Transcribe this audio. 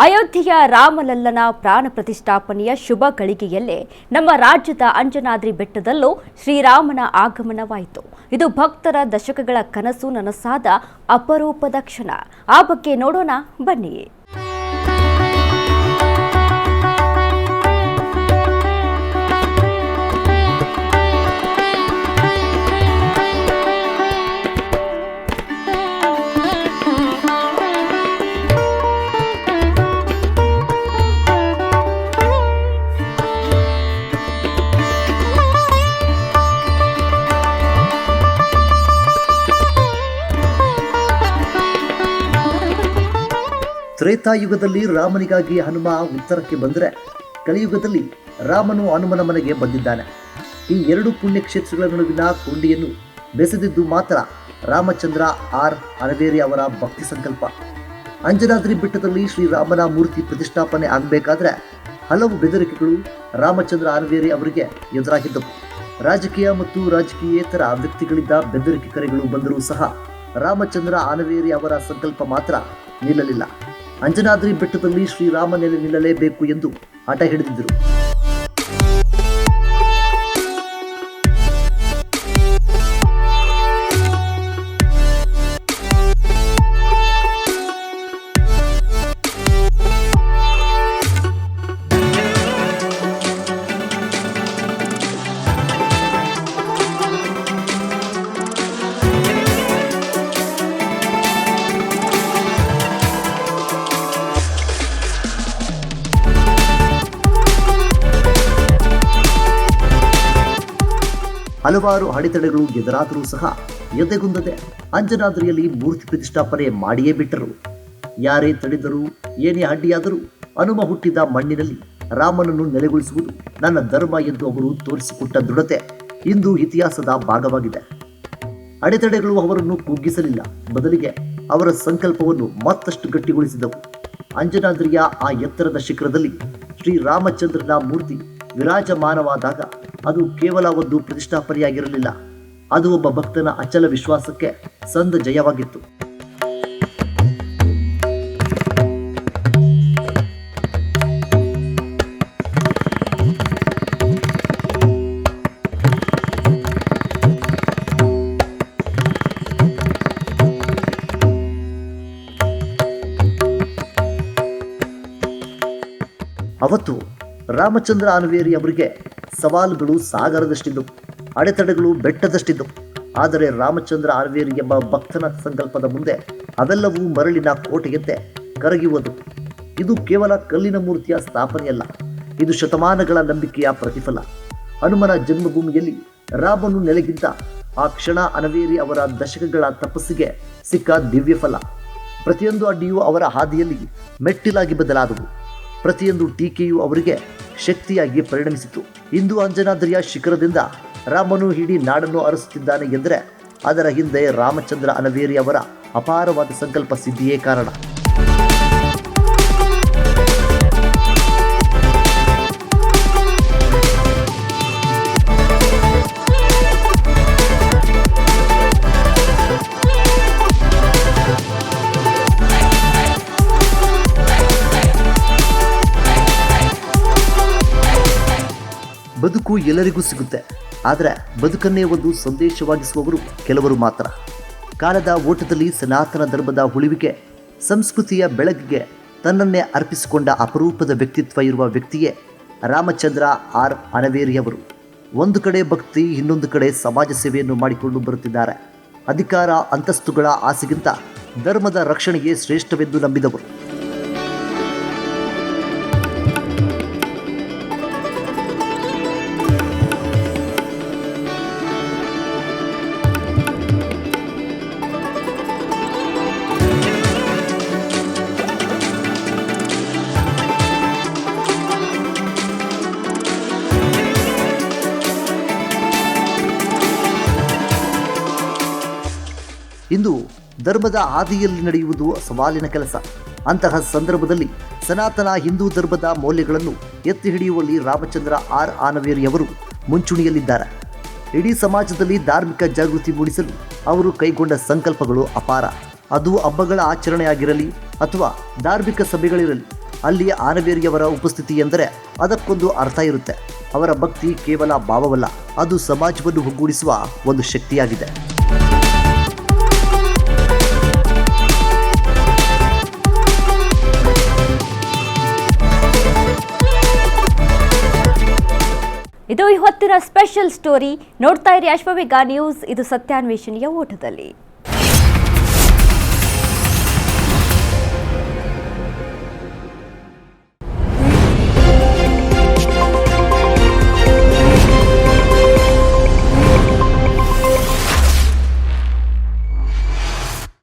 ಅಯೋಧ್ಯೆಯ ರಾಮಲಲ್ಲನ ಪ್ರಾಣ ಪ್ರತಿಷ್ಠಾಪನೆಯ ಶುಭ ಗಳಿಗೆಯಲ್ಲೇ ನಮ್ಮ ರಾಜ್ಯದ ಅಂಜನಾದ್ರಿ ಬೆಟ್ಟದಲ್ಲೂ ಶ್ರೀರಾಮನ ಆಗಮನವಾಯಿತು. ಇದು ಭಕ್ತರ ದಶಕಗಳ ಕನಸು ನನಸಾದ ಅಪರೂಪದ ಕ್ಷಣ. ಆ ಬಗ್ಗೆ ನೋಡೋಣ ಬನ್ನಿ. ತ್ರೇತಾಯುಗದಲ್ಲಿ ರಾಮನಿಗಾಗಿ ಹನುಮ ಉತ್ತರಕ್ಕೆ ಬಂದರೆ, ಕಲಿಯುಗದಲ್ಲಿ ರಾಮನು ಹನುಮನ ಮನೆಗೆ ಬಂದಿದ್ದಾನೆ. ಈ ಎರಡು ಪುಣ್ಯಕ್ಷೇತ್ರಗಳ ನಡುವಿನ ಕೊಂಡಿಯನ್ನು ಬೆಸೆದಿದ್ದು ಮಾತ್ರ ರಾಮಚಂದ್ರ ಆರ್ ಅನವೇರಿ ಅವರ ಭಕ್ತಿ ಸಂಕಲ್ಪ. ಅಂಜನಾದ್ರಿ ಬೆಟ್ಟದಲ್ಲಿ ಶ್ರೀರಾಮನ ಮೂರ್ತಿ ಪ್ರತಿಷ್ಠಾಪನೆ ಆಗಬೇಕಾದ್ರೆ ಹಲವು ಬೆದರಿಕೆಗಳು ರಾಮಚಂದ್ರ ಅನವೇರಿ ಅವರಿಗೆ ಎದುರಾಗಿದ್ದವು. ರಾಜಕೀಯ ಮತ್ತು ರಾಜಕೀಯೇತರ ವ್ಯಕ್ತಿಗಳಿಂದ ಬೆದರಿಕೆ ಕರೆಗಳು ಬಂದರೂ ಸಹ ರಾಮಚಂದ್ರ ಅನವೇರಿ ಅವರ ಸಂಕಲ್ಪ ಮಾತ್ರ ನಿಲ್ಲಲಿಲ್ಲ. ಅಂಜನಾದ್ರಿ ಬೆಟ್ಟದಲ್ಲಿ ಶ್ರೀರಾಮ ನೆಲೆ ನಿಲ್ಲಲೇಬೇಕು ಎಂದು ಹಠ ಹಿಡಿದಿದ್ದರು. ಹಲವಾರು ಅಡೆತಡೆಗಳು ಎದುರಾದರೂ ಸಹ ಎದೆಗುಂದದೆ ಅಂಜನಾದ್ರಿಯಲ್ಲಿ ಮೂರ್ತಿ ಪ್ರತಿಷ್ಠಾಪನೆ ಮಾಡಿಯೇ ಬಿಟ್ಟರು. ಯಾರೇ ತಡೆದರೂ ಏನೇ ಅಡ್ಡಿಯಾದರೂ ಹನುಮ ಹುಟ್ಟಿದ ಮಣ್ಣಿನಲ್ಲಿ ರಾಮನನ್ನು ನೆಲೆಗೊಳಿಸುವುದು ನನ್ನ ಧರ್ಮ ಎಂದು ಅವರು ತೋರಿಸಿಕೊಟ್ಟ ದೃಢತೆ ಇಂದು ಇತಿಹಾಸದ ಭಾಗವಾಗಿದೆ. ಅಡೆತಡೆಗಳು ಅವರನ್ನು ಕುಗ್ಗಿಸಲಿಲ್ಲ, ಬದಲಿಗೆ ಅವರ ಸಂಕಲ್ಪವನ್ನು ಮತ್ತಷ್ಟು ಗಟ್ಟಿಗೊಳಿಸಿದವು. ಅಂಜನಾದ್ರಿಯ ಆ ಎತ್ತರದ ಶಿಖರದಲ್ಲಿ ಶ್ರೀರಾಮಚಂದ್ರನ ಮೂರ್ತಿ ವಿರಾಜಮಾನವಾದಾಗ ಅದು ಕೇವಲ ಒಂದು ಪ್ರತಿಷ್ಠಾಪನೆಯಾಗಿರಲಿಲ್ಲ, ಅದು ಒಬ್ಬ ಭಕ್ತನ ಅಚಲ ವಿಶ್ವಾಸಕ್ಕೆ ಸಂದ ಜಯವಾಗಿತ್ತು. ಅವತ್ತು ರಾಮಚಂದ್ರ ಅನವೇರಿ ಅವರಿಗೆ ಸವಾಲುಗಳು ಸಾಗರದಷ್ಟಿದ್ದವು, ಅಡೆತಡೆಗಳು ಬೆಟ್ಟದಷ್ಟಿದ್ದವು. ಆದರೆ ರಾಮಚಂದ್ರ ಅನವೇರಿ ಎಂಬ ಭಕ್ತನ ಸಂಕಲ್ಪದ ಮುಂದೆ ಅವೆಲ್ಲವೂ ಮರಳಿನ ಕೋಟೆಯಂತೆ ಕರಗಿಯುವುದು. ಇದು ಕೇವಲ ಕಲ್ಲಿನ ಮೂರ್ತಿಯ ಸ್ಥಾಪನೆಯಲ್ಲ, ಇದು ಶತಮಾನಗಳ ನಂಬಿಕೆಯ ಪ್ರತಿಫಲ. ಹನುಮನ ಜನ್ಮಭೂಮಿಯಲ್ಲಿ ರಾಮನು ನೆಲೆಗಿದ್ದ ಆ ಕ್ಷಣ ಅನವೇರಿ ಅವರ ದಶಕಗಳ ತಪಸ್ಸಿಗೆ ಸಿಕ್ಕ ದಿವ್ಯ ಫಲ. ಪ್ರತಿಯೊಂದು ಅಡ್ಡಿಯೂ ಅವರ ಹಾದಿಯಲ್ಲಿ ಮೆಟ್ಟಿಲಾಗಿ ಬದಲಾದವು, ಪ್ರತಿಯೊಂದು ಟೀಕೆಯೂ ಅವರಿಗೆ ಶಕ್ತಿಯಾಗಿ ಪರಿಣಮಿಸಿತು. ಇಂದು ಅಂಜನಾದ್ರಿಯ ಶಿಖರದಿಂದ ರಾಮನು ಇಡೀ ನಾಡನ್ನು ಅರಸುತ್ತಿದ್ದಾನೆ ಎಂದರೆ ಅದರ ಹಿಂದೆ ರಾಮಚಂದ್ರ ಅನವೇರಿ ಅವರ ಅಪಾರವಾದ ಸಂಕಲ್ಪ ಸಿದ್ಧಿಯೇ ಕಾರಣ. ಬದುಕು ಎಲ್ಲರಿಗೂ ಸಿಗುತ್ತೆ, ಆದರೆ ಬದುಕನ್ನೇ ಒಂದು ಸಂದೇಶವಾಗಿಸುವವರು ಕೆಲವರು ಮಾತ್ರ. ಕಾಲದ ಓಟದಲ್ಲಿ ಸನಾತನ ಧರ್ಮದ ಉಳಿವಿಗೆ, ಸಂಸ್ಕೃತಿಯ ಬೆಳಕಿಗೆ ತನ್ನನ್ನೇ ಅರ್ಪಿಸಿಕೊಂಡ ಅಪರೂಪದ ವ್ಯಕ್ತಿತ್ವ ಇರುವ ವ್ಯಕ್ತಿಯೇ ರಾಮಚಂದ್ರ ಆರ್ ಅನವೇರಿಯವರು. ಒಂದು ಕಡೆ ಭಕ್ತಿ, ಇನ್ನೊಂದು ಕಡೆ ಸಮಾಜ ಸೇವೆಯನ್ನು ಮಾಡಿಕೊಂಡು ಬರುತ್ತಿದ್ದಾರೆ. ಅಧಿಕಾರ ಅಂತಸ್ತುಗಳ ಆಸೆಗಿಂತ ಧರ್ಮದ ರಕ್ಷಣೆಯೇ ಶ್ರೇಷ್ಠವೆಂದು ನಂಬಿದವರು. ಇಂದು ಧರ್ಮದ ಹಾದಿಯಲ್ಲಿ ನಡೆಯುವುದು ಸವಾಲಿನ ಕೆಲಸ. ಅಂತಹ ಸಂದರ್ಭದಲ್ಲಿ ಸನಾತನ ಹಿಂದೂ ಧರ್ಮದ ಮೌಲ್ಯಗಳನ್ನು ಎತ್ತಿ ಹಿಡಿಯುವಲ್ಲಿ ರಾಮಚಂದ್ರ ಆರ್ ಅನವೇರಿಯವರು ಮುಂಚೂಣಿಯಲ್ಲಿದ್ದಾರೆ. ಇಡೀ ಸಮಾಜದಲ್ಲಿ ಧಾರ್ಮಿಕ ಜಾಗೃತಿ ಮೂಡಿಸಲು ಅವರು ಕೈಗೊಂಡ ಸಂಕಲ್ಪಗಳು ಅಪಾರ. ಅದು ಹಬ್ಬಗಳ ಆಚರಣೆಯಾಗಿರಲಿ ಅಥವಾ ಧಾರ್ಮಿಕ ಸಭೆಗಳಿರಲಿ, ಅಲ್ಲಿ ಆನವೇರಿಯವರ ಉಪಸ್ಥಿತಿ ಎಂದರೆ ಅದಕ್ಕೊಂದು ಅರ್ಥ ಇರುತ್ತೆ. ಅವರ ಭಕ್ತಿ ಕೇವಲ ಭಾವವಲ್ಲ, ಅದು ಸಮಾಜವನ್ನು ಒಗ್ಗೂಡಿಸುವ ಒಂದು ಶಕ್ತಿಯಾಗಿದೆ. ಇದು ಇವತ್ತಿನ ಸ್ಪೆಷಲ್ ಸ್ಟೋರಿ. ನೋಡ್ತಾ ಇರಿ ಅಶ್ವವೇಗ ನ್ಯೂಸ್. ಇದು ಸತ್ಯಾನ್ವೇಷಣೆಯ ಓಟದಲ್ಲಿ.